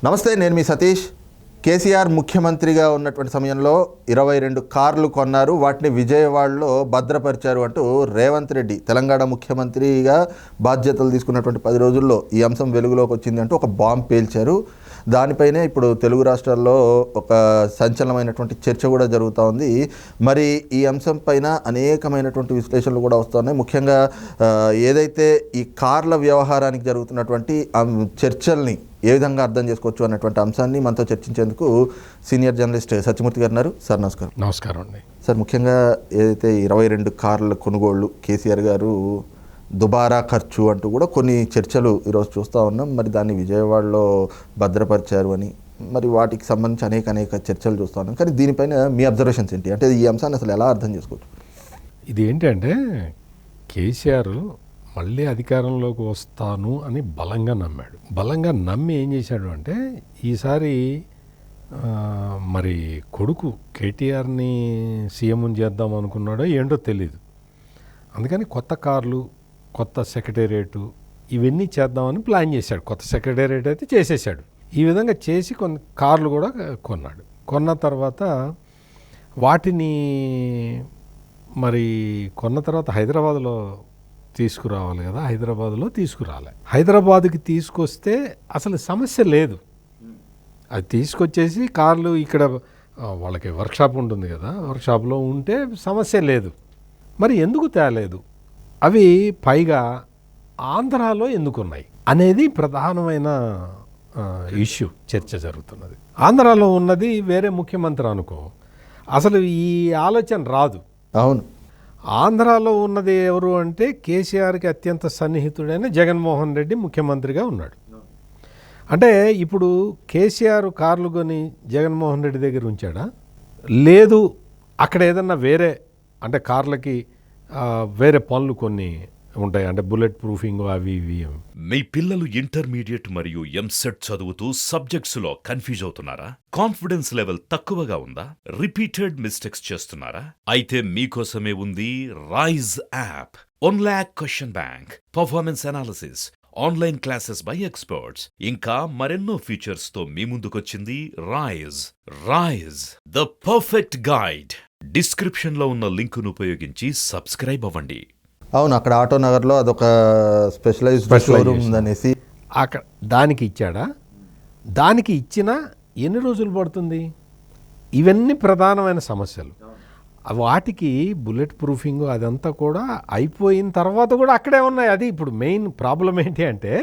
నమస్తే, నేను మీ సతీష్. కేసీఆర్ ముఖ్యమంత్రిగా ఉన్నటువంటి సమయంలో 22 కార్లు కొన్నారు, వాటిని విజయవాడలో భద్రపరిచారు అంటూ రేవంత్ రెడ్డి తెలంగాణ ముఖ్యమంత్రిగా బాధ్యతలు తీసుకున్నటువంటి 10 రోజుల్లో ఈ అంశం వెలుగులోకి వచ్చింది అంటూ ఒక బాంబ్ పేల్చారు. దానిపైనే ఇప్పుడు తెలుగు రాష్ట్రాల్లో ఒక సంచలనమైనటువంటి చర్చ కూడా జరుగుతూ ఉంది. మరి ఈ అంశం పైన అనేకమైనటువంటి విశ్లేషణలు కూడా వస్తున్నాయి. ముఖ్యంగా ఏదైతే ఈ కార్ల వ్యవహారానికి జరుగుతున్నటువంటి చర్చల్ని ఏ విధంగా అర్థం చేసుకోవచ్చు అన్నటువంటి అంశాన్ని మనతో చర్చించేందుకు సీనియర్ జర్నలిస్ట్ సత్యమూర్తి గారు ఉన్నారు. సార్ నమస్కారం. నమస్కారం అండి. సార్, ముఖ్యంగా ఏదైతే 22 కార్ల కొనుగోళ్లు కేసీఆర్ గారు దుబారా ఖర్చు అంటూ కూడా కొన్ని చర్చలు ఈరోజు చూస్తూ ఉన్నాం. మరి దాన్ని విజయవాడలో భద్రపరిచారు అని, మరి వాటికి సంబంధించి అనేక చర్చలు చూస్తూ ఉన్నాం. కానీ దీనిపైన మీ అబ్జర్వేషన్స్ ఏంటి? అంటే ఈ అంశాన్ని అసలు ఎలా అర్థం చేసుకోవచ్చు? ఇది ఏంటంటే కేసీఆర్ మళ్ళీ అధికారంలోకి వస్తాను అని బలంగా నమ్మాడు. బలంగా నమ్మి ఏం చేశాడు అంటే ఈసారి మరి కొడుకు కేటీఆర్ని సీఎం చేద్దాం అనుకున్నాడో ఏంటో తెలీదు. అందుకని కొత్త కార్లు, కొత్త సెక్రటేరియట్ ఇవన్నీ చేద్దామని ప్లాన్ చేశాడు. కొత్త సెక్రటేరియట్ అయితే చేసేసాడు. ఈ విధంగా చేసి కొన్ని కార్లు కూడా కొన్నాడు. కొన్న తర్వాత వాటిని మరి కొన్న తర్వాత హైదరాబాద్లో తీసుకురావాలి కదా, హైదరాబాద్లో తీసుకురాలే. హైదరాబాద్కి తీసుకొస్తే అసలు సమస్య లేదు. అది తీసుకొచ్చేసి కార్లు ఇక్కడ వాళ్ళకి వర్క్షాప్ ఉంటుంది కదా, వర్క్షాప్లో ఉంటే సమస్య లేదు. మరి ఎందుకు తేలేదు? అవి పైగా ఆంధ్రాలో ఎందుకున్నాయి అనేది ప్రధానమైన ఇష్యూ, చర్చ జరుగుతున్నది. ఆంధ్రాలో ఉన్నది వేరే ముఖ్యమంత్రి అనుకో, అసలు ఈ ఆలోచన రాదు. అవును, ఆంధ్రాలో ఉన్నది ఎవరు అంటే కేసీఆర్కి అత్యంత సన్నిహితుడైన జగన్మోహన్ రెడ్డి ముఖ్యమంత్రిగా ఉన్నాడు. అంటే ఇప్పుడు కేసీఆర్ కార్లు కొని జగన్మోహన్ రెడ్డి దగ్గర ఉంచాడా? లేదు, అక్కడ ఏదన్నా వేరే అంటే కార్లకి వేరే పనులు కొన్ని ఉంటాయి, అంటే బుల్లెట్ ప్రూఫింగ్ అవి ఇవి. మీ పిల్లలు ఇంటర్మీడియట్ మరియు ఎంసెట్ చదువుతూ సబ్జెక్ట్స్లో కన్ఫ్యూజ్ అవుతున్నారా? కాన్ఫిడెన్స్ లెవెల్ తక్కువగా ఉందా? రిపీటెడ్ మిస్టేక్స్ చేస్తున్నారా? అయితే మీకోసమే ఉంది Rise app. 1 lakh question bank, performance analysis, online classes by experts, ఇంకా మరెన్నో ఫీచర్స్ తో మీ ముందుకొచ్చింది Rise. Rise, the perfect guide. Description లో ఉన్న లింకును ఉపయోగించి సబ్స్క్రైబ్ అవ్వండి. అవును, అక్కడ ఆటోనగర్లో అదొక స్పెషలైజ్డ్ షోరూమ్ ఉందనేసి అక్కడ దానికి ఇచ్చాడా? దానికి ఇచ్చినా ఎన్ని రోజులు పడుతుంది? ఇవన్నీ ప్రధానమైన సమస్యలు. వాటికి బుల్లెట్ ప్రూఫింగ్ అదంతా కూడా అయిపోయిన తర్వాత కూడా అక్కడే ఉన్నాయి. అది ఇప్పుడు మెయిన్ ప్రాబ్లం ఏంటి అంటే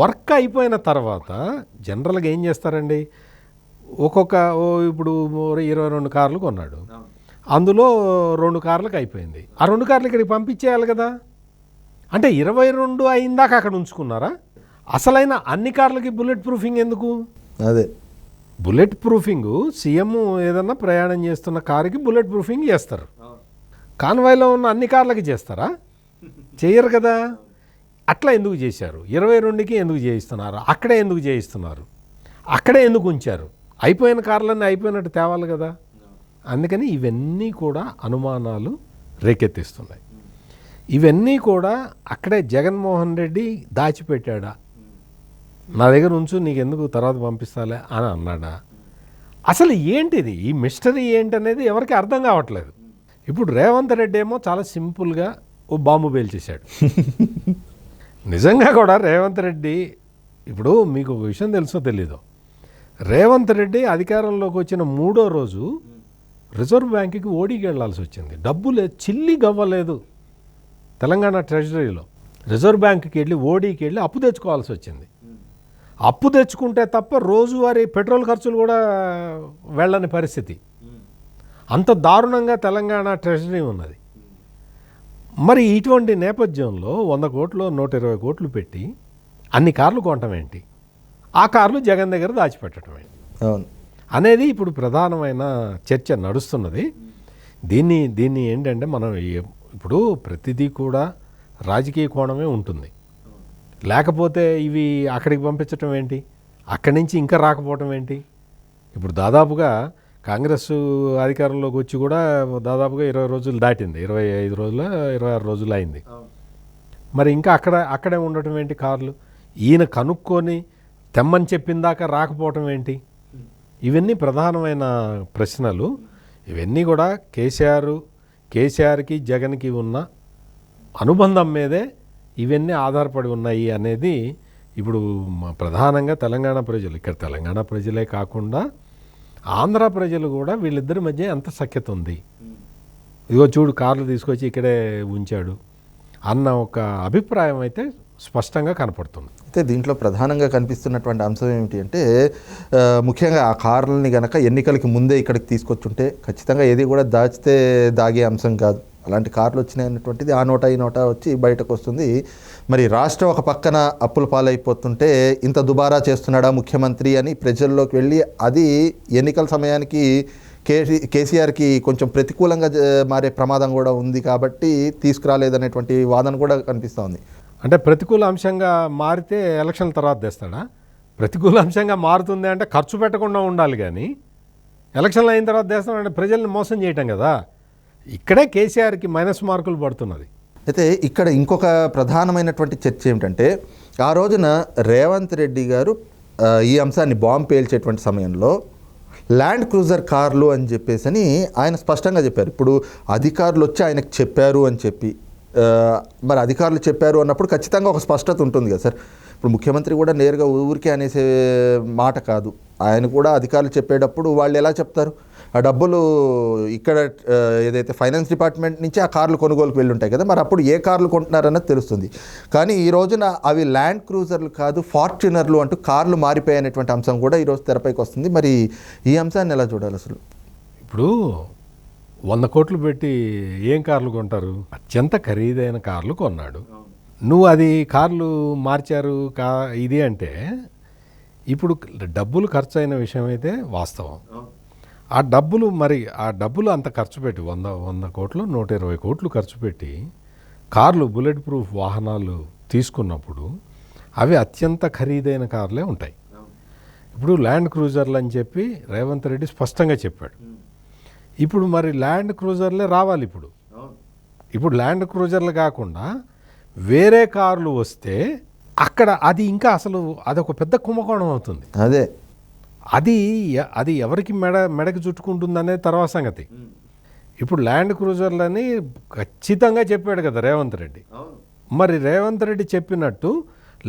వర్క్ అయిపోయిన తర్వాత జనరల్గా ఏం చేస్తారండి, ఇప్పుడు 22 కార్లు కొన్నాడు, అందులో 2 కార్లకు అయిపోయింది. ఆ 2 కార్లు ఇక్కడికి పంపించేయాలి కదా. అంటే 22 అయిందాక అక్కడ ఉంచుకున్నారా? అసలైన అన్ని కార్లకి బుల్లెట్ ప్రూఫింగ్ ఎందుకు? అదే బుల్లెట్ ప్రూఫింగ్ సీఎం ఏదన్నా ప్రయాణం చేస్తున్న కారుకి బుల్లెట్ ప్రూఫింగ్ చేస్తారు. కాన్వాయ్లో ఉన్న అన్ని కార్లకి చేస్తారా? చేయరు కదా. అట్లా ఎందుకు చేశారు? 22కి ఎందుకు చేయిస్తున్నారు? అక్కడే ఎందుకు చేయిస్తున్నారు? అక్కడే ఎందుకు ఉంచారు? అయిపోయిన కార్లన్నీ అయిపోయినట్టు తేవాలి కదా. అందుకని ఇవన్నీ కూడా అనుమానాలు రేకెత్తిస్తున్నాయి. ఇవన్నీ కూడా అక్కడే జగన్మోహన్ రెడ్డి దాచిపెట్టాడా? నా దగ్గర ఉంచు, నీకెందుకు తర్వాత పంపిస్తాలే అని అన్నాడా? అసలు ఏంటిది, ఈ మిస్టరీ ఏంటనేది ఎవరికి అర్థం కావట్లేదు. ఇప్పుడు రేవంత్ రెడ్డి ఏమో చాలా సింపుల్గా ఓ బాంబు పేల్చేశాడు. నిజంగా కూడా రేవంత్ రెడ్డి, ఇప్పుడు మీకు ఒక విషయం తెలుసో తెలీదో, రేవంత్ రెడ్డి అధికారంలోకి వచ్చిన 3వ రోజు రిజర్వ్ బ్యాంకుకి ఓడీకి వెళ్లాల్సి వచ్చింది. డబ్బులు చిల్లి గవ్వలేదు. తెలంగాణ ట్రెజరీలో రిజర్వ్ బ్యాంకుకి వెళ్ళి ఓడీకి వెళ్ళి అప్పు తెచ్చుకోవాల్సి వచ్చింది. అప్పు తెచ్చుకుంటే తప్ప రోజువారీ పెట్రోల్ ఖర్చులు కూడా వెళ్ళని పరిస్థితి. అంత దారుణంగా తెలంగాణ ట్రెజరీ ఉన్నది. మరి ఇటువంటి నేపథ్యంలో 100 కోట్లు 120 కోట్లు పెట్టి అన్ని కార్లు కొనటం ఏంటి? ఆ కార్లు జగన్ దగ్గర దాచిపెట్టడం ఏంటి అనేది ఇప్పుడు ప్రధానమైన చర్చ నడుస్తున్నది. దీన్ని ఏంటంటే మనం ఇప్పుడు ప్రతిదీ కూడా రాజకీయ కోణమే ఉంటుంది. లేకపోతే ఇవి అక్కడికి పంపించటం ఏంటి, అక్కడి నుంచి ఇంకా రాకపోవటం ఏంటి? ఇప్పుడు దాదాపుగా కాంగ్రెస్ అధికారంలోకి వచ్చి కూడా దాదాపుగా 20 రోజులు దాటింది, 25 రోజులు 26 రోజులు అయింది. మరి ఇంకా అక్కడే ఉండటం ఏంటి కార్లు? ఈయన కనుక్కొని తెమ్మని చెప్పిందాక రాకపోవటం ఏంటి? ఇవన్నీ ప్రధానమైన ప్రశ్నలు. ఇవన్నీ కూడా కేసీఆర్కి జగన్కి ఉన్న అనుబంధం మీదే ఇవన్నీ ఆధారపడి ఉన్నాయి అనేది ఇప్పుడు ప్రధానంగా తెలంగాణ ప్రజలు, ఇక్కడ తెలంగాణ ప్రజలే కాకుండా ఆంధ్ర ప్రజలు కూడా వీళ్ళిద్దరి మధ్య ఎంత సఖ్యత ఉంది, ఇదిగో చూడు కార్లు తీసుకొచ్చి ఇక్కడే ఉంచాడు అన్న ఒక అభిప్రాయం అయితే స్పష్టంగా కనపడుతుంది. అయితే దీంట్లో ప్రధానంగా కనిపిస్తున్నటువంటి అంశం ఏమిటి అంటే ముఖ్యంగా ఆ కార్లని గనక ఎన్నికలకి ముందే ఇక్కడికి తీసుకొచ్చుంటే ఖచ్చితంగా ఏది కూడా దాచితే దాగే అంశం కాదు. అలాంటి కార్లు వచ్చినాయి అన్నటువంటిది ఆ నోటా ఈ నోటా వచ్చి బయటకు వస్తుంది. మరి రాష్ట్రం ఒక పక్కన అప్పుల పాలైపోతుంటే ఇంత దుబారా చేస్తున్నాడా ముఖ్యమంత్రి అని ప్రజల్లోకి వెళ్ళి అది ఎన్నికల సమయానికి కేసీఆర్కి కొంచెం ప్రతికూలంగా మారే ప్రమాదం కూడా ఉంది కాబట్టి తీసుకురాలేదనేటువంటి వాదన కూడా కనిపిస్తోంది. అంటే ప్రతికూల అంశంగా మారితే ఎలక్షన్ల తర్వాత తెస్తాడా? ప్రతికూల అంశంగా మారుతుంది అంటే ఖర్చు పెట్టకుండా ఉండాలి, కానీ ఎలక్షన్లు అయిన తర్వాత తెస్తాడంటే ప్రజల్ని మోసం చేయటం కదా. ఇక్కడే కేసీఆర్కి మైనస్ మార్కులు పడుతున్నది. అయితే ఇక్కడ ఇంకొక ప్రధానమైనటువంటి చర్చ ఏమిటంటే ఆ రోజున రేవంత్ రెడ్డి గారు ఈ అంశాన్ని బాంబు పేల్చేటువంటి సమయంలో ల్యాండ్ క్రూజర్ కార్లు అని చెప్పేసి అని ఆయన స్పష్టంగా చెప్పారు. ఇప్పుడు అధికారులు వచ్చి ఆయనకు చెప్పారు అని చెప్పి, మరి అధికారులు చెప్పారు అన్నప్పుడు ఖచ్చితంగా ఒక స్పష్టత ఉంటుంది కదా సార్. ఇప్పుడు ముఖ్యమంత్రి కూడా నేరుగా ఊరికే అనేసే మాట కాదు. ఆయన కూడా అధికారులు చెప్పేటప్పుడు వాళ్ళు ఎలా చెప్తారు, ఆ డబ్బులు ఇక్కడ ఏదైతే ఫైనాన్స్ డిపార్ట్మెంట్ నుంచి ఆ కార్లు కొనుగోలుకు వెళ్ళి ఉంటాయి కదా, మరి అప్పుడు ఏ కార్లు కొంటున్నారన్నది తెలుస్తుంది. కానీ ఈ రోజున అవి ల్యాండ్ క్రూజర్లు కాదు ఫార్చ్యూనర్లు అంటూ కార్లు మారిపోయాయనేటువంటి అంశం కూడా ఈరోజు తెరపైకి వస్తుంది. మరి ఈ అంశాన్ని ఎలా చూడాలి అసలు? ఇప్పుడు 100 కోట్లు పెట్టి ఏం కార్లు కొంటారు? అత్యంత ఖరీదైన కార్లు కొన్నాడు. నువ్వు అది కార్లు మార్చారు ఇది అంటే ఇప్పుడు డబ్బులు ఖర్చు అయిన విషయం అయితే వాస్తవం. ఆ డబ్బులు అంత ఖర్చు పెట్టి 100 కోట్లు 120 కోట్లు ఖర్చు పెట్టి కార్లు బుల్లెట్ ప్రూఫ్ వాహనాలు తీసుకున్నప్పుడు అవి అత్యంత ఖరీదైన కార్లే ఉంటాయి. ఇప్పుడు ల్యాండ్ క్రూజర్లు అని చెప్పి రేవంత్ రెడ్డి స్పష్టంగా చెప్పాడు. ఇప్పుడు మరి ల్యాండ్ క్రూజర్లే రావాలి. ఇప్పుడు ల్యాండ్ క్రూజర్లు కాకుండా వేరే కార్లు వస్తే అక్కడ అది ఇంకా అసలు అదొక పెద్ద కుంభకోణం అవుతుంది. అది ఎవరికి మెడకి చుట్టుకుంటుందనే తర్వాత సంగతి. ఇప్పుడు ల్యాండ్ క్రూజర్లని ఖచ్చితంగా చెప్పాడు కదా రేవంత్ రెడ్డి. మరి రేవంత్ రెడ్డి చెప్పినట్టు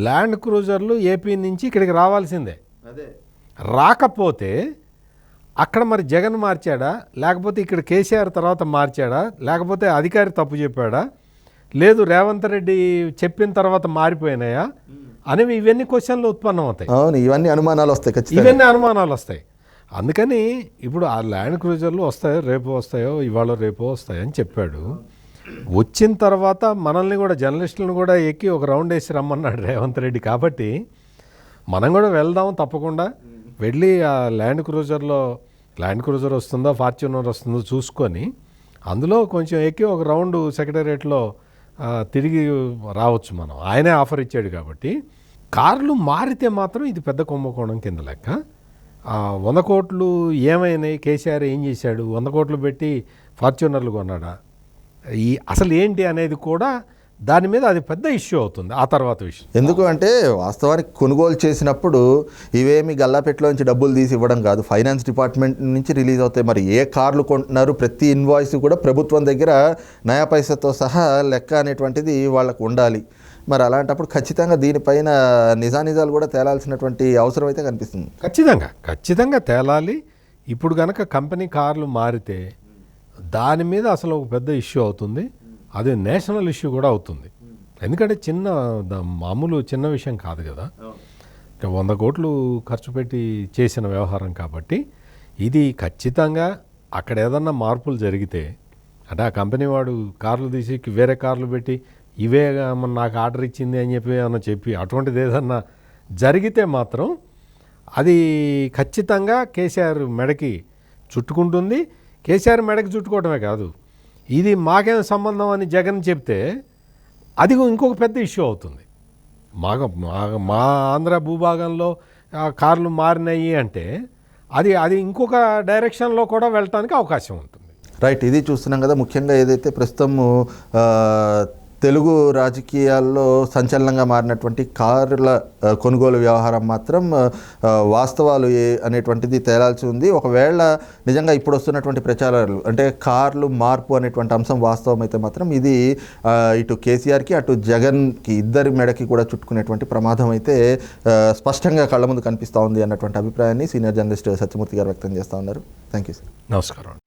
ల్యాండ్ క్రూజర్లు ఏపీ నుంచి ఇక్కడికి రావాల్సిందే. రాకపోతే అక్కడ మరి జగన్ మార్చాడా, లేకపోతే ఇక్కడ కేసీఆర్ తర్వాత మార్చాడా, లేకపోతే అధికారి తప్పు చెప్పాడా, లేదు రేవంత్ రెడ్డి చెప్పిన తర్వాత మారిపోయినాయా అనేవి ఇవన్నీ క్వశ్చన్లు ఉత్పన్నం అవుతాయి. ఇవన్నీ అనుమానాలు వస్తాయి. అందుకని ఇప్పుడు ఆ ల్యాండ్ క్రూజర్లు వస్తాయో రేపు వస్తాయో ఇవాళ రేపో వస్తాయని చెప్పాడు. వచ్చిన తర్వాత మనల్ని కూడా జర్నలిస్టులను కూడా ఎక్కి ఒక రౌండ్ వేసి రమ్మన్నాడు రేవంత్ రెడ్డి. కాబట్టి మనం కూడా వెళ్దాం, తప్పకుండా వెళ్ళి ఆ ల్యాండ్ క్రూజర్ వస్తుందో ఫార్చ్యూనర్ వస్తుందో చూసుకొని అందులో కొంచెం ఎక్కి ఒక రౌండ్ సెక్రటేరియట్లో తిరిగి రావచ్చు మనం. ఆయనే ఆఫర్ ఇచ్చాడు కాబట్టి. కార్లు మారితే మాత్రం ఇది పెద్ద కుంభకోణం కింద లెక్క. 100 కోట్లు ఏమైనాయి, కేసీఆర్ ఏం చేశాడు, 100 కోట్లు పెట్టి ఫార్చ్యూనర్లు కొన్నాడా, అసలు ఏంటి అనేది కూడా దాని మీద అది పెద్ద ఇష్యూ అవుతుంది ఆ తర్వాత విషయం. ఎందుకు అంటే వాస్తవానికి కొనుగోలు చేసినప్పుడు ఇవేమి గల్లాపెట్టలోంచి డబ్బులు తీసి ఇవ్వడం కాదు, ఫైనాన్స్ డిపార్ట్మెంట్ నుంచి రిలీజ్ అవుతాయి. మరి ఏ కార్లు కొంటున్నారు, ప్రతి ఇన్వాయిస్ కూడా ప్రభుత్వం దగ్గర నయా పైసతో సహా లెక్క అనేటువంటిది వాళ్ళకు ఉండాలి. మరి అలాంటప్పుడు ఖచ్చితంగా దీనిపైన నిజానిజాలు కూడా తేలాల్సినటువంటి అవసరం అయితే కనిపిస్తుంది. ఖచ్చితంగా తేలాలి. ఇప్పుడు కనుక కంపెనీ కార్లు మారితే దాని మీద అసలు ఒక పెద్ద ఇష్యూ అవుతుంది. అది నేషనల్ ఇష్యూ కూడా అవుతుంది. ఎందుకంటే మామూలు చిన్న విషయం కాదు కదా. 100 కోట్లు ఖర్చు పెట్టి చేసిన వ్యవహారం కాబట్టి ఇది ఖచ్చితంగా అక్కడ ఏదన్నా మార్పులు జరిగితే అంటే ఆ కంపెనీ వాడు కార్లు తీసి వేరే కార్లు పెట్టి ఇవే నాకు ఆర్డర్ ఇచ్చింది అని చెప్పి అటువంటిది ఏదన్నా జరిగితే మాత్రం అది ఖచ్చితంగా కేసీఆర్ మెడకి చుట్టుకుంటుంది. కేసీఆర్ మెడకి చుట్టుకోవడమే కాదు, ఇది మాకేం సంబంధం అని జగన్ చెప్తే అది ఇంకొక పెద్ద ఇష్యూ అవుతుంది. మా ఆంధ్ర భూభాగంలో కార్లు మారినాయి అంటే అది ఇంకొక డైరెక్షన్లో కూడా వెళ్ళటానికి అవకాశం ఉంటుంది. రైట్, ఇది చూస్తున్నాం కదా. ముఖ్యంగా ఏదైతే ప్రస్తుతం తెలుగు రాజకీయాల్లో సంచలనంగా మారినటువంటి కార్ల కొనుగోలు వ్యవహారం మాత్రం వాస్తవాలు అనేటువంటిది తేలాల్సి ఉంది. ఒకవేళ నిజంగా ఇప్పుడు వస్తున్నటువంటి ప్రచారాలు అంటే కార్లు మార్పు అనేటువంటి అంశం వాస్తవం అయితే మాత్రం ఇది ఇటు కేసీఆర్కి అటు జగన్కి ఇద్దరి మెడకి కూడా చుట్టుకునేటువంటి ప్రమాదం అయితే స్పష్టంగా కళ్ళ ముందు కనిపిస్తూ ఉంది అన్నటువంటి అభిప్రాయాన్ని సీనియర్ జర్నలిస్ట్ సత్యమూర్తి గారు వ్యక్తం చేస్తూ ఉన్నారు. Thank you sir. నమస్కారం.